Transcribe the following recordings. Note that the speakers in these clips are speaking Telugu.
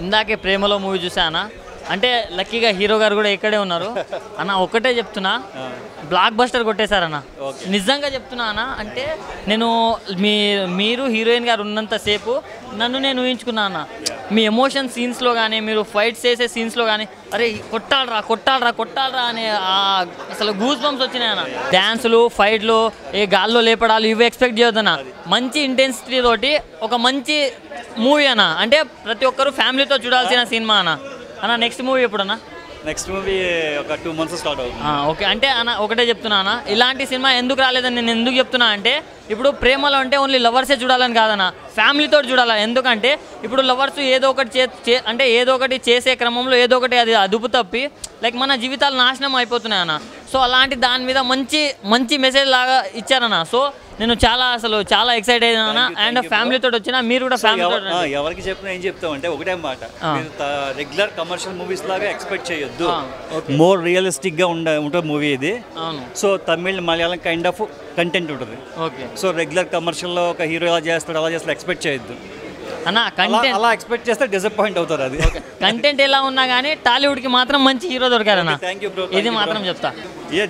ఇందాకే ప్రేమలో మూవీ చూసానా అంటే లక్కీగా హీరో గారు కూడా ఇక్కడే ఉన్నారు అన్న. ఒక్కటే చెప్తున్నా, బ్లాక్ బస్టర్ కొట్టేశారన్న. నిజంగా చెప్తున్నా అన్న. అంటే నేను మీరు హీరోయిన్ గారు ఉన్నంతసేపు నన్ను నేను ఊహించుకున్నా అన్న. మీ ఎమోషన్ సీన్స్లో కానీ, మీరు ఫైట్స్ చేసే సీన్స్లో కానీ, అరే కొట్టాలరా కొట్టాలరా కొట్టాలరా అనే అసలు గూస్ బంప్స్ వచ్చినాయి అన్న. డ్యాన్సులు, ఫైట్లు, ఏ గాల్లో లేపడాలు ఇవి ఎక్స్పెక్ట్ చేయొద్దన్న. మంచి ఇంటెన్సిటీ తోటి ఒక మంచి మూవీ అన్న. అంటే ప్రతి ఒక్కరు ఫ్యామిలీతో చూడాల్సిన సినిమా అన్న. అన్న నెక్స్ట్ మూవీ ఎప్పుడన్నా? నెక్స్ట్ మూవీ ఒక 2 months స్టార్ట్ అవుతుంది. ఓకే. అంటే అన్న ఒకటే చెప్తున్నా అన్న, ఇలాంటి సినిమా ఎందుకు రాలేదని నేను ఎందుకు చెప్తున్నా అంటే, ఇప్పుడు ప్రేమలో అంటే ఓన్లీ లవర్సే చూడాలని కాదన్న, ఫ్యామిలీతో చూడాలి. ఎందుకంటే ఇప్పుడు లవర్స్ ఏదో ఒకటి అంటే ఏదో ఒకటి చేసే క్రమంలో ఏదో ఒకటి అది అదుపు తప్పి లైక్ మన జీవితాలు నాశనం అయిపోతున్నాయి అన్న. సో అలాంటి దాని మీద మంచి మెసేజ్ లాగా ఇచ్చారన్న. సో నేను చాలా ఎక్సైట్ అయినా అండ్ ఫ్యామిలీతో వచ్చిన మీరు కూడా ఫ్యామిలీతో. ఎవరికి చెప్పినా ఏం చెప్తామంటే ఒకటే మాట, రెగ్యులర్ కమర్షియల్ మూవీస్ లాగా ఎక్స్పెక్ట్ చేయొద్దు. మోర్ రియలిస్టిక్ గా ఉంటుంది మూవీ ఇది. So Tamil, Malayalam kind of content ఉంటుంది. సో రెగ్యులర్ కమర్షియల్ లో ఒక హీరో అలా చేస్తాడు ఎక్స్పెక్ట్ చేయొద్దు అన్న. కంటెంట్ అలా ఎక్స్పెక్ట్ చేస్తే డిసప్పాయింట్ అవుతారు. అది కంటెంట్ ఎలా ఉన్నా కానీ టాలీవుడ్ కి మాత్రం మంచి హీరో దొరికారన్న. ఇది మాత్రం చెప్తా.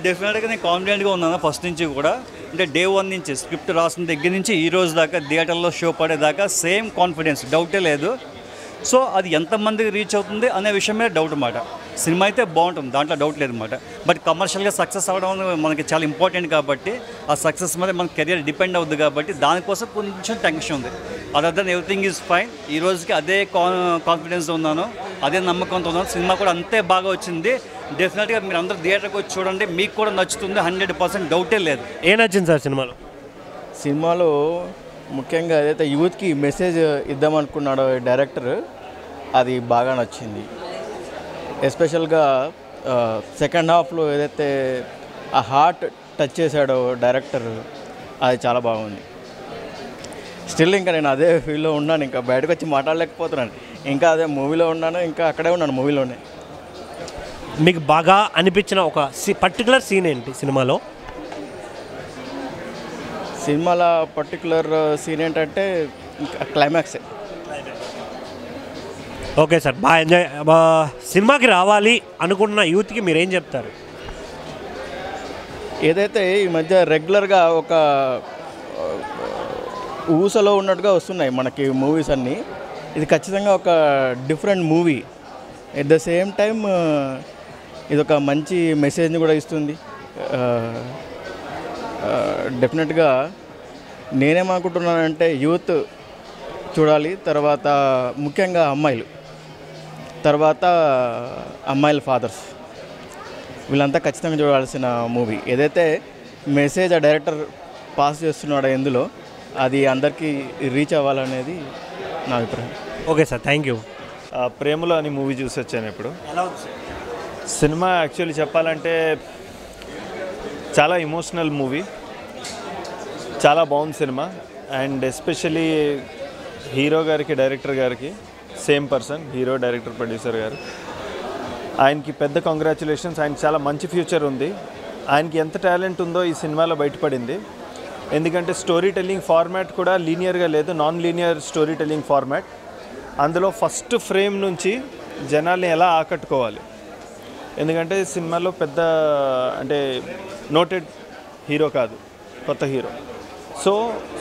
డెఫినెట్గా నేను కాన్ఫిడెంట్గా ఉన్నాను ఫస్ట్ నుంచి కూడా. అంటే డే 1 నుంచి స్క్రిప్ట్ రాసిన దగ్గర నుంచి ఈ రోజు దాకా థియేటర్లో షో పడేదాకా సేమ్ కాన్ఫిడెన్స్, డౌటే లేదు. సో అది ఎంతమందికి రీచ్ అవుతుంది అనే విషయం మీద డౌట్ అన్నమాట. సినిమా అయితే బాగుంటుంది, దాంట్లో డౌట్ లేదు అన్నమాట. బట్ కమర్షియల్గా సక్సెస్ అవ్వడం మనకి చాలా ఇంపార్టెంట్ కాబట్టి, ఆ సక్సెస్ మీద మన కెరియర్ డిపెండ్ అవుతుంది కాబట్టి దానికోసం కొంచెం టెన్షన్ ఉంది. Other then everything is fine. ఈ రోజుకి అదే కాన్ఫిడెన్స్ ఉన్నాను, అదే నమ్మకంతో ఉన్నాను. సినిమా కూడా అంతే బాగా వచ్చింది. డెఫినెట్గా మీరు అందరూ థియేటర్కి వచ్చి చూడండి, మీకు కూడా నచ్చుతుంది, 100% డౌటే లేదు. ఏం నచ్చింది సార్ సినిమాలో? ముఖ్యంగా ఏదైతే యూత్కి మెసేజ్ ఇద్దామనుకున్నాడో డైరెక్టర్, అది బాగా నచ్చింది. ఎస్పెషల్గా సెకండ్ హాఫ్లో ఏదైతే ఆ హార్ట్ టచ్ చేశాడో డైరెక్టర్, అది చాలా బాగుంది. స్టిల్ ఇంకా నేను అదే ఫీల్లో ఉన్నాను, ఇంకా బయటకు వచ్చి మాట్లాడలేకపోతున్నాను. ఇంకా అదే మూవీలో ఉన్నాను, ఇంకా అక్కడే ఉన్నాను మూవీలోనే. మీకు బాగా అనిపించిన ఒక పర్టికులర్ సీన్ ఏంటి సినిమాలో? సినిమాలో పర్టికులర్ సీన్ ఏంటంటే ఇంకా క్లైమాక్సే. ఓకే సార్, బాగా ఎంజాయ్. సినిమాకి రావాలి అనుకుంటున్న యూత్కి మీరేం చెప్తారు? ఏదైతే ఈ మధ్య రెగ్యులర్గా ఒక ఊసలో ఉన్నట్టుగా వస్తున్నాయి మనకి మూవీస్ అన్నీ, ఇది ఖచ్చితంగా ఒక different movie. At the same time ఇది ఒక మంచి మెసేజ్ని కూడా ఇస్తుంది. డెఫినెట్గా నేనేమనుకుంటున్నానంటే యూత్ చూడాలి, తర్వాత ముఖ్యంగా అమ్మాయిలు, తర్వాత అమ్మాయిల ఫాదర్స్, వీళ్ళంతా ఖచ్చితంగా చూడాల్సిన మూవీ. ఏదైతే మెసేజ్ ఆ డైరెక్టర్ పాస్ చేస్తున్నాడో ఇందులో, అది అందరికీ రీచ్ అవ్వాలనేది నా అభిప్రాయం. Okay sir, thank you. ప్రేమలో అని మూవీ చూసి వచ్చాను ఇప్పుడు. సినిమా యాక్చువల్లీ చెప్పాలంటే చాలా ఎమోషనల్ మూవీ, చాలా బాగుంది సినిమా. అండ్ ఎస్పెషలీ హీరో గారికి, డైరెక్టర్ గారికి, same person, hero, director, producer గారు, ఆయనకి పెద్ద కంగ్రాచులేషన్స్. ఆయన చాలా మంచి ఫ్యూచర్ ఉంది. ఆయనకి ఎంత టాలెంట్ ఉందో ఈ సినిమాలో బయటపడింది. ఎందుకంటే స్టోరీ టెల్లింగ్ ఫార్మాట్ కూడా లీనియర్గా లేదు, non linear story telling format. అందులో ఫస్ట్ ఫ్రేమ్ నుంచి జనాల్ని ఎలా ఆకట్టుకోవాలి, ఎందుకంటే సినిమాలో పెద్ద అంటే నోటెడ్ హీరో కాదు, కొత్త హీరో. సో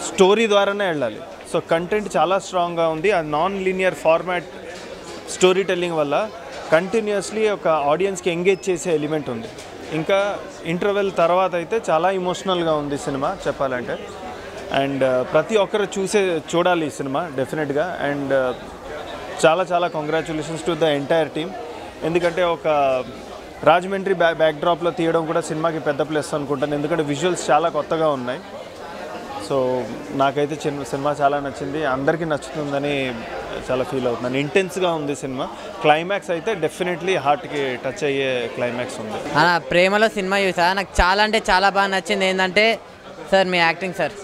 స్టోరీ ద్వారానే వెళ్ళాలి. సో కంటెంట్ చాలా స్ట్రాంగ్గా ఉంది. ఆ non linear format story telling వల్ల కంటిన్యూస్లీ ఒక ఆడియన్స్కి ఎంగేజ్ చేసే ఎలిమెంట్ ఉంది. ఇంకా ఇంటర్వెల్ తర్వాత అయితే చాలా ఇమోషనల్గా ఉంది సినిమా చెప్పాలంటే. అండ్ ప్రతి ఒక్కరు చూడాలి ఈ సినిమా డెఫినెట్గా. అండ్ చాలా congratulations to the entire team. ఎందుకంటే ఒక రాజమండ్రి బ్యాక్డ్రాప్లో తీయడం కూడా సినిమాకి పెద్ద ప్లస్ అనుకుంటాను, ఎందుకంటే విజువల్స్ చాలా కొత్తగా ఉన్నాయి. సో నాకైతే సినిమా చాలా నచ్చింది, అందరికీ నచ్చుతుందని చాలా ఫీల్ అవుతున్నాను. ఇంటెన్స్గా ఉంది సినిమా. క్లైమాక్స్ అయితే డెఫినెట్లీ హార్ట్కి టచ్ అయ్యే క్లైమాక్స్ ఉంది. ప్రేమలో సినిమా చూసా, నాకు చాలా అంటే చాలా బాగా నచ్చింది. ఏంటంటే సార్ మీ యాక్టింగ్ సార్,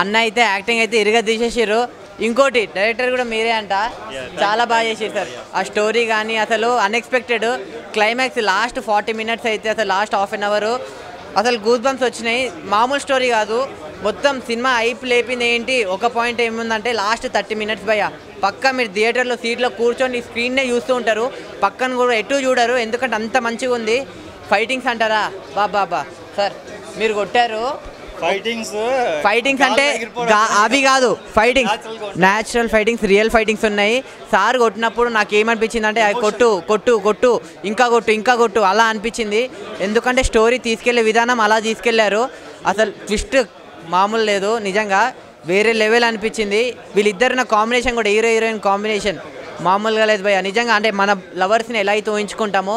అన్న అయితే యాక్టింగ్ అయితే ఇరుగా తీసేసారు. ఇంకోటి డైరెక్టర్ కూడా మీరే అంట, చాలా బాగా చేసారు సార్. ఆ స్టోరీ కానీ అసలు అన్ఎక్స్పెక్టెడ్ క్లైమాక్స్, లాస్ట్ 40 minutes అయితే అసలు లాస్ట్ హాఫ్ అన్ అవర్ అసలు గూస్ బంప్స్ వచ్చినాయి. మామూలు స్టోరీ కాదు, మొత్తం సినిమా ఐప్ లేపింది. ఏంటి ఒక పాయింట్ ఏముందంటే లాస్ట్ 30 minutes భయ్య పక్కా మీరు థియేటర్లో సీట్లో కూర్చొని స్క్రీన్నే చూస్తూ ఉంటారు, పక్కన కూడా ఎటు చూడరు, ఎందుకంటే అంత మంచిగా ఉంది. ఫైటింగ్స్ అంటారా బాబా సార్ మీరు కొట్టారు. ఫైటింగ్స్ అంటే అవి కాదు, fightings natural fightings, real fightings ఉన్నాయి. సార్ కొట్టినప్పుడు నాకు ఏమనిపించింది అంటే అది కొట్టు కొట్టు కొట్టు ఇంకా కొట్టు ఇంకా కొట్టు అలా అనిపించింది. ఎందుకంటే స్టోరీ తీసుకెళ్లే విధానం అలా తీసుకెళ్లారు. అసలు ట్విస్ట్ మామూలు లేదు, నిజంగా వేరే లెవెల్ అనిపించింది. వీళ్ళిద్దరు నా కాంబినేషన్ కూడా హీరో హీరోయిన్ కాంబినేషన్ మామూలుగా లేదు భయ్య, నిజంగా. అంటే మన లవర్స్ని ఎలా అయితే ఊహించుకుంటామో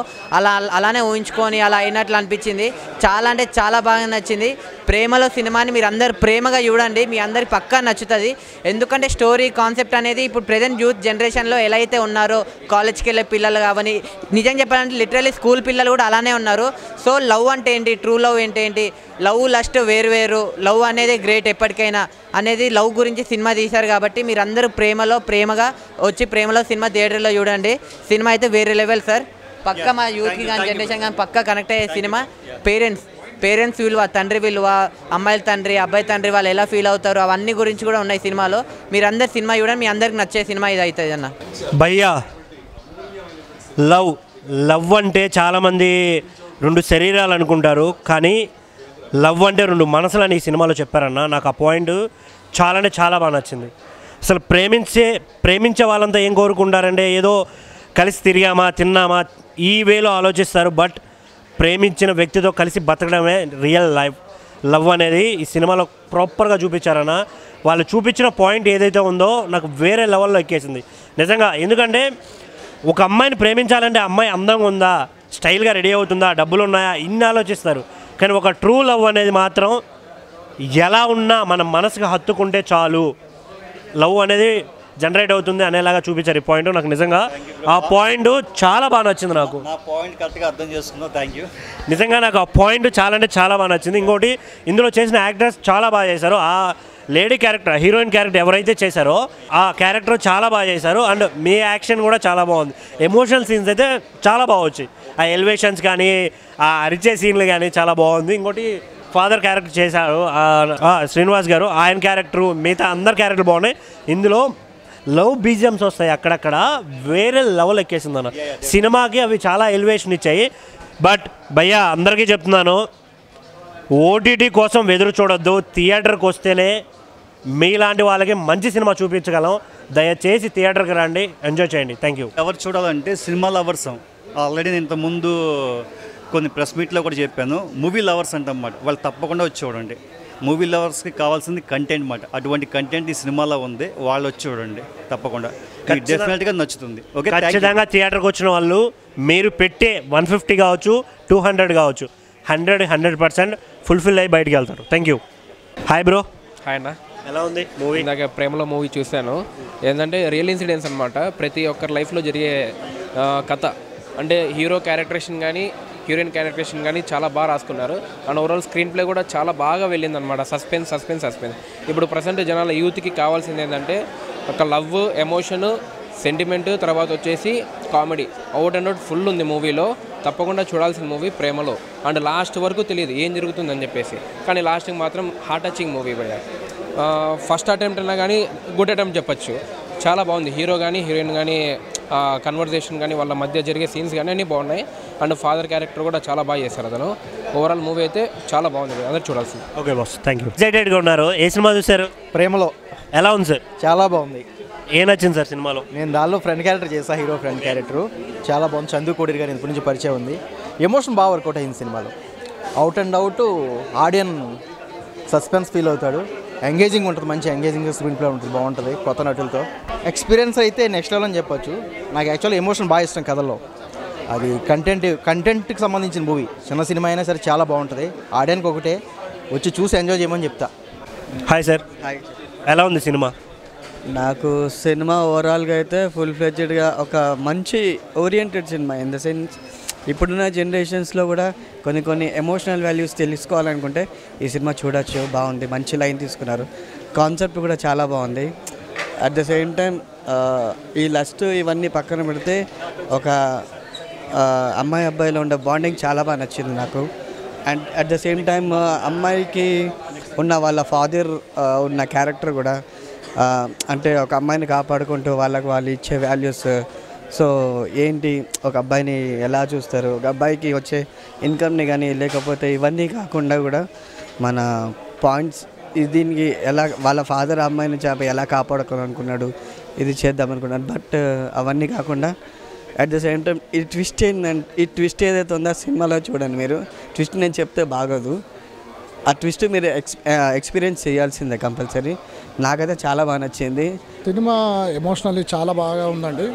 అలానే ఊహించుకొని అలా అయినట్లు అనిపించింది. చాలా అంటే చాలా బాగా నచ్చింది. ప్రేమలో సినిమాని మీరు అందరు ప్రేమగా చూడండి, మీ అందరికి పక్కా నచ్చుతుంది. ఎందుకంటే స్టోరీ కాన్సెప్ట్ అనేది ఇప్పుడు ప్రెజెంట్ యూత్ జనరేషన్లో ఎలా అయితే ఉన్నారో, కాలేజ్కి వెళ్ళే పిల్లలు కావని, నిజం చెప్పాలంటే లిటరల్లీ స్కూల్ పిల్లలు కూడా అలానే ఉన్నారు. సో లవ్ అంటే ఏంటి, ట్రూ లవ్ ఏంటి, లవ్ లస్ట్ వేరు, లవ్ అనేది గ్రేట్ ఎప్పటికైనా అనేది లవ్ గురించి సినిమా తీశారు. కాబట్టి మీరందరూ ప్రేమగా వచ్చి ప్రేమలో సినిమా థియేటర్లో చూడండి. సినిమా అయితే వేరే లెవెల్ సార్. పక్క మా యూత్కి కానీ జనరేషన్ కానీ పక్కా కనెక్ట్ అయ్యే సినిమా. పేరెంట్స్ విలువ, తండ్రి విలువ, అమ్మాయిల తండ్రి అబ్బాయి తండ్రి వాళ్ళు ఎలా ఫీల్ అవుతారు అవన్నీ గురించి కూడా ఉన్నాయి సినిమాలో. మీరందరు సినిమా చూడండి, మీ అందరికి నచ్చే సినిమా ఇది అవుతుంది అన్న. భయ్యా లవ్ అంటే చాలామంది 2 శరీరాలు అనుకుంటారు, కానీ లవ్ అంటే 2 మనసులని ఈ సినిమాలో చెప్పారన్న. నాకు ఆ పాయింట్ చాలా అంటే చాలా బాగా నచ్చింది. అసలు ప్రేమించే వాళ్ళంతా ఏం కోరుకుంటారంటే ఏదో కలిసి తిరిగామా తిన్నామా ఈ వేలో ఆలోచిస్తారు. బట్ ప్రేమించిన వ్యక్తితో కలిసి బతకడమే రియల్ లవ్ అనేది ఈ సినిమాలో ప్రాపర్గా చూపించారన్న. వాళ్ళు చూపించిన పాయింట్ ఏదైతే ఉందో నాకు వేరే లెవెల్లో ఎక్కేసింది నిజంగా. ఎందుకంటే ఒక అమ్మాయిని ప్రేమించాలంటే అమ్మాయి అందంగా ఉందా, స్టైల్గా రెడీ అవుతుందా, డబ్బులు ఉన్నాయా, ఇన్ని ఆలోచిస్తారు. కానీ ఒక ట్రూ లవ్ అనేది మాత్రం ఎలా ఉన్నా మన మనసుకు హత్తుకుంటే చాలు, లవ్ అనేది జనరేట్ అవుతుంది అనేలాగా చూపించారు ఈ పాయింట్. నాకు నిజంగా ఆ పాయింట్ చాలా బాగా నచ్చింది. నాకు నా పాయింట్ కరెక్ట్గా అర్థం చేసుకున్నావు, థ్యాంక్ యూ. నిజంగా నాకు ఆ పాయింట్ చాలా అంటే చాలా బాగా నచ్చింది. ఇంకోటి ఇందులో చేసిన యాక్టర్స్ చాలా బాగా చేశారు. ఆ లేడీ క్యారెక్టర్, హీరోయిన్ క్యారెక్టర్ ఎవరైతే చేశారో ఆ క్యారెక్టర్ చాలా బాగా చేశారు. అండ్ మీ యాక్షన్ కూడా చాలా బాగుంది. ఎమోషనల్ సీన్స్ అయితే చాలా బాగా వచ్చాయి. ఆ ఎలివేషన్స్ కానీ ఆ అరిచే సీన్లు కానీ చాలా బాగుంది. ఇంకోటి ఫాదర్ క్యారెక్టర్ చేశారు శ్రీనివాస్ గారు, ఆయన క్యారెక్టరు, మిగతా అందరు క్యారెక్టర్లు బాగున్నాయి. ఇందులో లవ్ బీజిఎమ్స్ వస్తాయి అక్కడక్కడ, వేరే లెవెల్ ఎక్కేసింది అన్న సినిమాకి. అవి చాలా ఎలివేషన్ ఇచ్చాయి. బట్ భయ్యా అందరికీ చెప్తున్నాను, ఓటీటీ కోసం ఎదురు చూడొద్దు, థియేటర్కి వస్తేనే మీలాంటి వాళ్ళకి మంచి సినిమా చూపించగలం. దయచేసి థియేటర్కి రండి, ఎంజాయ్ చేయండి. Thank you. ఎవరు చూడాలంటే సినిమా లవర్స్. ఆల్రెడీ నేను ఇంతకుముందు కొన్ని ప్రెస్ మీట్లో కూడా చెప్పాను, మూవీ లవర్స్ అంటన్నమాట. వాళ్ళు తప్పకుండా వచ్చి చూడండి. మూవీ లవర్స్కి కావాల్సింది కంటెంట్ మాట. అటువంటి కంటెంట్ ఈ సినిమాలో ఉంది, వాళ్ళు వచ్చి చూడండి తప్పకుండా, డెఫినెట్గా నచ్చుతుంది. ఓకే, ఖచ్చితంగా థియేటర్కి వచ్చిన వాళ్ళు మీరు పెట్టే 150 కావచ్చు, 200 కావచ్చు, 100% ఫుల్ఫిల్ అయ్యి బయటికి వెళ్తారు. Thank you. Hi bro. Hi అన్న. ఎలా ఉంది మూవీ? ఇందాక ప్రేమలో మూవీ చూశాను. ఏంటంటే రియల్ ఇన్సిడెంట్స్ అనమాట. ప్రతి ఒక్కరి లైఫ్లో జరిగే కథ. అంటే హీరో క్యారెక్టరేషన్ కానీ హీరోయిన్ క్యారెక్టరేషన్ కానీ చాలా బాగా రాసుకున్నారు. అండ్ ఓవరాల్ స్క్రీన్ ప్లే కూడా చాలా బాగా వెళ్ళిందనమాట. సస్పెన్స్. ఇప్పుడు ప్రజెంట్ జనాల యూత్కి కావాల్సింది ఏంటంటే ఒక లవ్, ఎమోషను, సెంటిమెంట్, తర్వాత వచ్చేసి comedy. Out and out full ఉంది మూవీలో. తప్పకుండా చూడాల్సిన మూవీ ప్రేమలో. అండ్ లాస్ట్ వరకు తెలియదు ఏం జరుగుతుందని చెప్పేసి, కానీ లాస్ట్కి మాత్రం హార్ట్ టచింగ్ మూవీ భయ్యా. ఫస్ట్ అటెంప్ట్ అయినా కానీ గుడ్ అటెంప్ట్ చెప్పచ్చు. చాలా బాగుంది. హీరో కానీ హీరోయిన్ కానీ కన్వర్జేషన్ కానీ వాళ్ళ మధ్య జరిగే సీన్స్ కానీ అన్నీ బాగున్నాయి. అండ్ ఫాదర్ క్యారెక్టర్ కూడా చాలా బాగా చేశారు అతను. ఓవరాల్ మూవీ అయితే చాలా బాగుంది, అందరూ చూడాల్సింది. Okay boss, thank you. ఎక్సైటెడ్గా ఉన్నారు. ఏ సినిమా చూశారు? ప్రేమలో. ఎలా ఉంది సార్? చాలా బాగుంది. ఏ నచ్చింది సార్ సినిమాలో? నేను దానిలో ఫ్రెండ్ క్యారెక్టర్ చేసా, హీరో ఫ్రెండ్ క్యారెక్టర్ చాలా బాగుంది. చందు కోడిర్ గారి ఇంటి నుంచి పరిచయం ఉంది. ఎమోషన్ బాగా వర్కౌట్ అయింది సినిమాలో. Out and out audience suspense feel అవుతాడు. ఎంగేజింగ్ ఉంటుంది, మంచి ఎంగేజింగ్ స్క్రీన్ ప్లే ఉంటుంది, బాగుంటుంది కొత్త నటులతో. ఎక్స్పీరియన్స్ అయితే నెక్స్ట్ లెవెల్ అని చెప్పొచ్చు. నాకు యాక్చువల్లీ ఎమోషన్ బాగా ఇష్టం కథల్లో. అది కంటెంట్కి సంబంధించిన మూవీ. చిన్న సినిమా అయినా సరే చాలా బాగుంటుంది. ఆడియన్కి ఒకటే వచ్చి చూసి ఎంజాయ్ చేయమని చెప్తా. Hi sir. హాయ్. ఎలా ఉంది సినిమా? నాకు సినిమా ఓవరాల్గా అయితే ఫుల్ ఫ్లెడ్జెడ్గా ఒక మంచి oriented cinema. In the sense ఇప్పుడున్న జనరేషన్స్లో కూడా కొన్ని ఎమోషనల్ వాల్యూస్ తెలుసుకోవాలనుకుంటే ఈ సినిమా చూడొచ్చు. బాగుంది, మంచి లైన్ తీసుకున్నారు. కాన్సెప్ట్ కూడా చాలా బాగుంది. అట్ ద సేమ్ టైం ఈ లస్ట్ ఇవన్నీ పక్కన పెడితే ఒక అమ్మాయి అబ్బాయిలో ఉండే బాండింగ్ చాలా బాగా నచ్చింది నాకు. And at the same time అమ్మాయికి ఉన్న వాళ్ళ ఫాదర్ ఉన్న క్యారెక్టర్ కూడా అంటే ఒక అమ్మాయిని కాపాడుకుంటూ వాళ్ళకి వాళ్ళు ఇచ్చే వాల్యూస్, సో ఏంటి ఒక అబ్బాయిని ఎలా చూస్తారు, ఒక అబ్బాయికి వచ్చే ఇన్కమ్ని కానీ లేకపోతే ఇవన్నీ కాకుండా కూడా మన పాయింట్స్ దీనికి ఎలా వాళ్ళ ఫాదర్ అమ్మాయిని ఎలా కాపాడుకోవాలనుకున్నాడు, ఇది చేద్దాం అనుకున్నాడు. బట్ అవన్నీ కాకుండా అట్ ద సేమ్ టైం ఈ ట్విస్ట్ ఏదైతే ఉందో సినిమాలో చూడండి మీరు. ట్విస్ట్ నేను చెప్తే బాగోదు, ఆ ట్విస్ట్ మీరు ఎక్స్పీరియన్స్ చేయాల్సిందే కంపల్సరీ. నాకైతే చాలా బాగా నచ్చింది సినిమా. ఎమోషనల్లీ చాలా బాగా ఉందండి.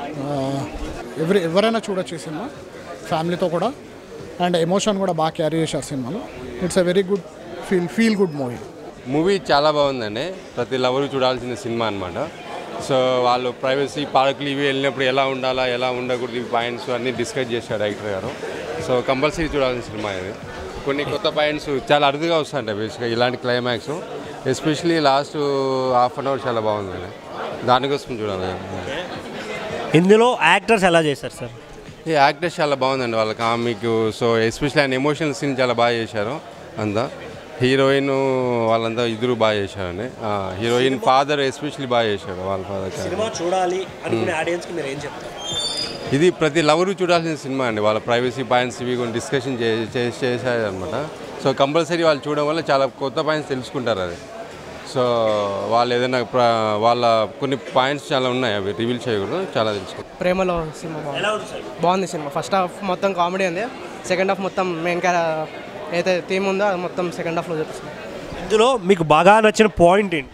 ఎవరైనా చూడొచ్చు ఈ సినిమా ఫ్యామిలీతో కూడా. అండ్ ఎమోషన్ కూడా బాగా క్యారీ చేశారు సినిమాలో. It's a very good feel good movie చాలా బాగుందండి. ప్రతి లవరు చూడాల్సిన సినిమా అనమాట. సో వాళ్ళు ప్రైవసీ పార్కులు ఇవి వెళ్ళినప్పుడు ఎలా ఉండాలా, ఎలా ఉండకూడదు, ఈ పాయింట్స్ అన్నీ డిస్కస్ చేశారు డైరెక్టర్ గారు. సో కంపల్సరీ చూడాల్సిన సినిమా ఇది. కొన్ని కొత్త పాయింట్స్ చాలా అరుదుగా వస్తుంటాయి బేసిక్గా ఇలాంటి climax. Especially last half an hour చాలా బాగుందండి, దానికోసం చూడాలి. ఇందులో యాక్టర్స్ ఎలా చేశారు సార్? ఈ యాక్టర్స్ చాలా బాగుందండి, వాళ్ళ కామిక్. సో ఎస్పెషల్లీ ఆయన ఎమోషనల్ సీన్ చాలా బాగా చేశారు అంతా. హీరోయిన్ వాళ్ళంతా ఇద్దరు బాగా చేశారండి. హీరోయిన్ ఫాదర్ ఎస్పెషల్లీ బాగా చేశారు, వాళ్ళ ఫాదర్. సినిమా చూడాలి అనుకునే ఆడియన్స్కి మీరు ఏం చెప్తారు? ఇది ప్రతి లవరు చూడాల్సిన సినిమా అండి. వాళ్ళ ప్రైవసీ పాయింట్స్ ఇవి కొన్ని డిస్కషన్ చేశారనమాట. సో కంపల్సరీ వాళ్ళు చూడడం వల్ల చాలా కొత్త పాయింట్స్ తెలుసుకుంటారు అది. సో వాళ్ళు ఏదైనా వాళ్ళ కొన్ని పాయింట్స్ చాలా ఉన్నాయి, అవి రివీల్ చేయకూడదు, చాలా తెలుసుకుంటారు. ప్రేమలో సినిమా బాగుంది. సినిమా ఫస్ట్ హాఫ్ మొత్తం కామెడీ ఉంది, సెకండ్ హాఫ్ మొత్తం మెయిన్ ఏదైతే థీమ్ ఉందో అది మొత్తం సెకండ్ హాఫ్లో చూపిస్తుంది. ఇందులో మీకు బాగా నచ్చిన పాయింట్ ఏంటి?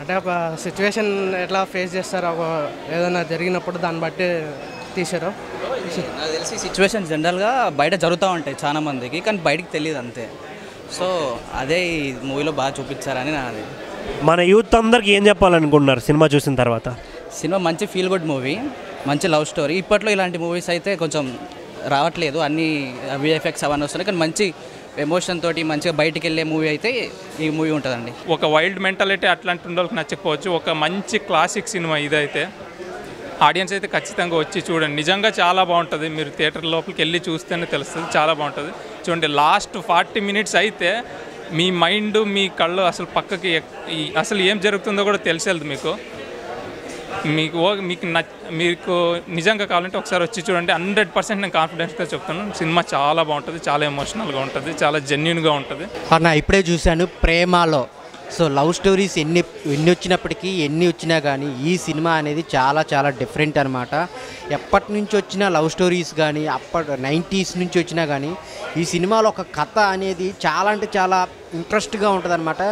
అంటే ఒక సిచ్యువేషన్ ఎట్లా ఫేస్ చేస్తారో, ఒక ఏదైనా జరిగినప్పుడు దాన్ని బట్టి తీశారు. నాకు తెలిసి సిచ్యువేషన్ జనరల్గా బయట జరుగుతూ ఉంటాయి చాలా మందికి, కానీ బయటికి తెలియదు అంతే. సో అదే ఈ మూవీలో బాగా చూపించారని నాది. మన యూత్ అందరికి ఏం చెప్పాలనుకుంటున్నారు సినిమా చూసిన తర్వాత? సినిమా మంచి ఫీల్ గుడ్ మూవీ, మంచి లవ్ స్టోరీ. ఇప్పట్లో ఇలాంటి మూవీస్ అయితే కొంచెం రావట్లేదు, అన్ని విఎఫ్ఎక్స్ అవన్నీ వస్తున్నాయి, కానీ మంచి ఎమోషన్ తోటి మంచిగా బయటికి వెళ్ళే మూవీ అయితే ఈ మూవీ ఉంటుందండి. ఒక వైల్డ్ మెంటాలిటీ అట్లాంటి ఉండోళ్ళకి నచ్చకపోవచ్చు, ఒక మంచి క్లాసిక్ సినిమా ఇదైతే. ఆడియన్స్ అయితే ఖచ్చితంగా వచ్చి చూడండి, నిజంగా చాలా బాగుంటుంది. మీరు థియేటర్ లోపలికి వెళ్ళి చూస్తేనే తెలుస్తుంది, చాలా బాగుంటుంది. చూడండి, లాస్ట్ 40 minutes అయితే మీ మైండ్, మీ కళ్ళు అసలు పక్కకి అసలు ఏం జరుగుతుందో కూడా తెలిసేది మీకు. మీకు నిజంగా కావాలంటే ఒకసారి వచ్చి చూడండి. 100% నేను కాన్ఫిడెన్స్గా చెప్తున్నాను, సినిమా చాలా బాగుంటుంది, చాలా ఎమోషనల్గా ఉంటుంది, చాలా జెన్యూన్గా ఉంటుంది. నా ఇప్పుడే చూశాను ప్రేమలో. సో లవ్ స్టోరీస్ ఎన్ని వచ్చినప్పటికీ ఎన్ని వచ్చినా కానీ ఈ సినిమా అనేది చాలా చాలా డిఫరెంట్ అనమాట. ఎప్పటి నుంచి వచ్చిన లవ్ స్టోరీస్ కానీ 90s నుంచి వచ్చినా కానీ ఈ సినిమాలో ఒక కథ అనేది చాలా అంటే చాలా ఇంట్రెస్ట్గా ఉంటుంది అనమాట.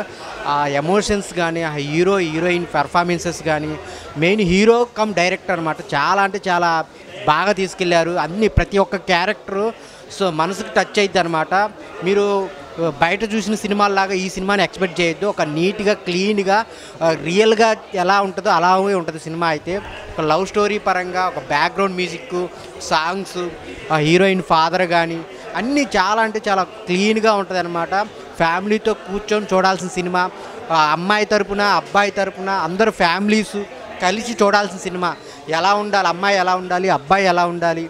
ఆ ఎమోషన్స్ కానీ, ఆ హీరోయిన్ పెర్ఫార్మెన్సెస్ కానీ, మెయిన్ హీరో కమ్ డైరెక్టర్ అనమాట, చాలా అంటే చాలా బాగా తీసుకెళ్లారు ప్రతి ఒక్క క్యారెక్టరు. సో మనసుకు టచ్ అవుతుంది అనమాట. మీరు బయట చూసిన సినిమాలాగా ఈ సినిమాని ఎక్స్పెక్ట్ చేయొద్దు. ఒక నీట్గా క్లీన్గా రియల్గా ఎలా ఉంటుందో అలాగే ఉంటుంది సినిమా అయితే. ఒక లవ్ స్టోరీ పరంగా, ఒక background music, songs, heroine father కానీ అన్నీ చాలా అంటే చాలా క్లీన్గా ఉంటుంది అనమాట. ఫ్యామిలీతో కూర్చొని చూడాల్సిన సినిమా. అమ్మాయి తరపున అబ్బాయి తరపున అందరూ ఫ్యామిలీస్ కలిసి చూడాల్సిన సినిమా. ఎలా ఉండాలి, అమ్మాయి ఎలా ఉండాలి, అబ్బాయి ఎలా ఉండాలి,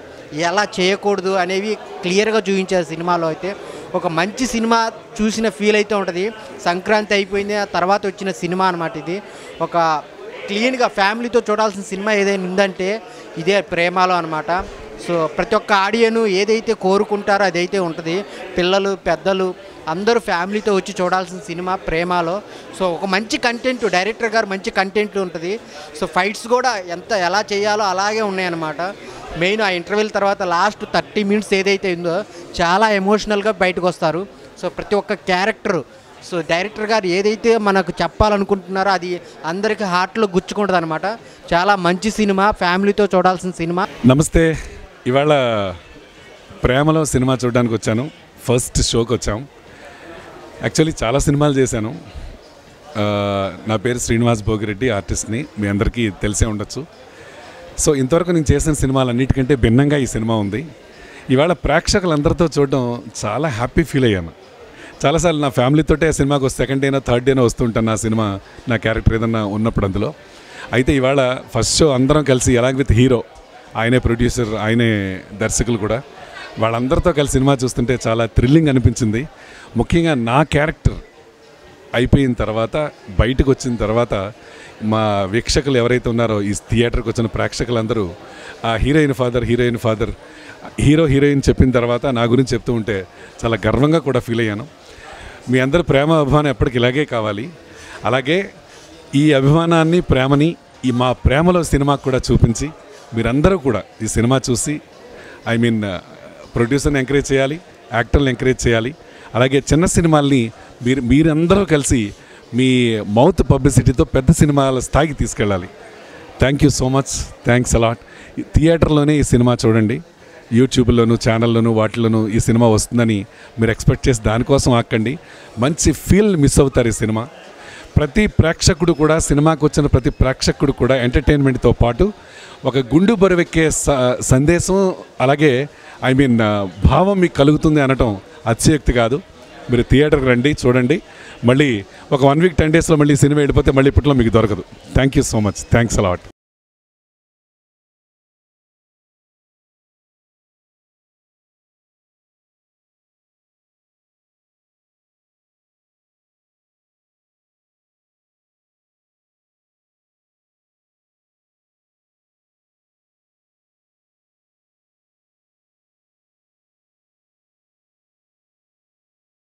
ఎలా చేయకూడదు అనేవి క్లియర్గా చూపించారు సినిమాలో అయితే. ఒక మంచి సినిమా చూసిన ఫీల్ అయితే ఉంటుంది. సంక్రాంతి అయిపోయింది, ఆ తర్వాత వచ్చిన సినిమా అనమాట ఇది. ఒక క్లీన్గా ఫ్యామిలీతో చూడాల్సిన సినిమా ఏదైనా ఉందంటే ఇదే ప్రేమలో అనమాట. సో ప్రతి ఒక్క ఆడియను ఏదైతే కోరుకుంటారో అదైతే ఉంటుంది. పిల్లలు పెద్దలు అందరూ ఫ్యామిలీతో వచ్చి చూడాల్సిన సినిమా ప్రేమలో. సో ఒక మంచి కంటెంట్, డైరెక్టర్ గారు మంచి కంటెంట్ ఉంటుంది. సో ఫైట్స్ కూడా ఎలా చేయాలో అలాగే ఉన్నాయన్నమాట. మెయిన్ ఆ ఇంటర్వ్యూల తర్వాత లాస్ట్ 30 minutes ఏదైతే ఉందో చాలా ఎమోషనల్గా బయటకు వస్తారు. సో ప్రతి ఒక్క క్యారెక్టరు, సో డైరెక్టర్ గారు ఏదైతే మనకు చెప్పాలనుకుంటున్నారో అది అందరికీ హార్ట్లో గుచ్చుకుంటుంది అనమాట. చాలా మంచి సినిమా, ఫ్యామిలీతో చూడాల్సిన సినిమా. నమస్తే, ఇవాళ ప్రేమలో సినిమా చూడడానికి వచ్చాను. ఫస్ట్ షోకి వచ్చాం. యాక్చువల్లీ చాలా సినిమాలు చేశాను. నా పేరు శ్రీనివాస్ భోగిరెడ్డి, ఆర్టిస్ట్ని. మీ అందరికీ తెలిసే ఉండొచ్చు. సో ఇంతవరకు నేను చేసిన సినిమాలన్నిటికంటే భిన్నంగా ఈ సినిమా ఉంది. ఇవాళ ప్రేక్షకులందరితో చూడడం చాలా హ్యాపీ ఫీల్ అయ్యాను. చాలాసార్లు నా ఫ్యామిలీతోటే సినిమాకి సెకండ్ డేనో థర్డ్ డేనో వస్తుంటాను నా సినిమా, నా క్యారెక్టర్ ఏదన్నా ఉన్నప్పుడు అందులో. అయితే ఇవాళ ఫస్ట్ షో అందరం కలిసి అలాగ్ విత్ హీరో, ఆయనే ప్రొడ్యూసర్, ఆయనే దర్శకులు కూడా, వాళ్ళందరితో కలిసి సినిమా చూస్తుంటే చాలా థ్రిల్లింగ్ అనిపించింది. ముఖ్యంగా నా క్యారెక్టర్ అయిపోయిన తర్వాత, బయటకు వచ్చిన తర్వాత మా వీక్షకులు ఎవరైతే ఉన్నారో ఈ థియేటర్కి వచ్చిన ప్రేక్షకులందరూ ఆ హీరోయిన్ ఫాదర్ హీరో హీరోయిన్ చెప్పిన తర్వాత నా గురించి చెప్తూ ఉంటే చాలా గర్వంగా కూడా ఫీల్ అయ్యాను. మీ అందరి ప్రేమ అభిమానం ఎప్పటికి ఇలాగే కావాలి. అలాగే ఈ అభిమానాన్ని ప్రేమని ఈ మా ప్రేమలో సినిమాకు కూడా చూపించి మీరందరూ కూడా ఈ సినిమా చూసి ప్రొడ్యూసర్ని ఎంకరేజ్ చేయాలి, యాక్టర్ని ఎంకరేజ్ చేయాలి. అలాగే చిన్న సినిమాల్ని మీరందరూ కలిసి మీ మౌత్ పబ్లిసిటీతో పెద్ద సినిమాల స్థాయికి తీసుకెళ్ళాలి. Thank you so much, thanks a lot. థియేటర్లోనే ఈ సినిమా చూడండి, యూట్యూబ్లోను ఛానల్లోను వాటిలోనూ ఈ సినిమా వస్తుందని మీరు ఎక్స్పెక్ట్ చేసి దానికోసం ఆక్కండి. మంచి ఫీల్ మిస్ అవుతారు ఈ సినిమా. ప్రతి ప్రేక్షకుడు కూడా సినిమాకు వచ్చిన ప్రతి ప్రేక్షకుడు కూడా ఎంటర్టైన్మెంట్తో పాటు ఒక గుండు బరువెక్కే సందేశం అలాగే భావం మీకు కలుగుతుంది అనటం అతిశయోక్తి కాదు. మీరు థియేటర్కి రండి, చూడండి. మళ్ళీ ఒక 1 వీక్ 10 డేస్లో మళ్ళీ సినిమా వెళ్ళిపోతే మళ్ళీ ఇప్పట్లో మీకు దొరకదు. Thank you so much, thanks allot.